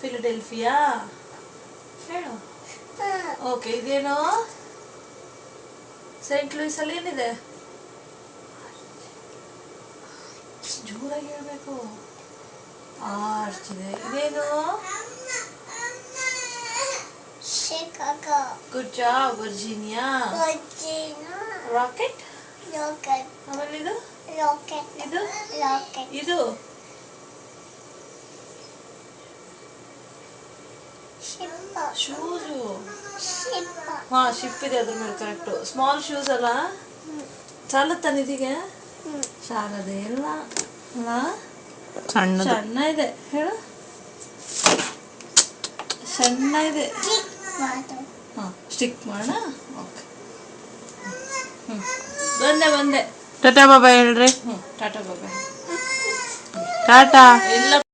Philadelphia ಹೇಳು. Okay, ಇದೇನು Saint Louis ಅಲ್ಲಿ ಏನಿದೆ? ಜೋರಾಗಿ ಹೇಳ್ಬೇಕು. ಆರ್ಚ್ ಇದೆ. ಇದೇನು? Chicago. Good job. Virginia. Rocket. ಆಮೇಲೆ ಇದು ಇದು ಇದು ಶೂಸು. ಹಾ, ಶಿಪ್ ಇದೆ ಅದ್ರ ಮೇಲೆ. ಕರೆಕ್ಟು. ಸ್ಮಾಲ್ ಶೂಸ್ ಅಲ್ಲ. ಚಾಲುತ್ತಾ ನಿಧಿಗೆ? ಸಾಲದೇ ಇಲ್ಲ ಅಲ್ಲ. ಸಣ್ಣ ಇದೆ ಹೇಳು. ಸಣ್ಣ ಇದೆ. ಹಾಂ, ಸ್ಟಿಕ್ ಮಾಡೋಣ. ಓಕೆ, ಬಂದೆ. ಟಾಟಾ ಬಾಬಾ ಹೇಳ್ರಿ. ಟಾಟಾ ಬಾಬಾ. ಟಾಟಾ. ಇಲ್ಲ.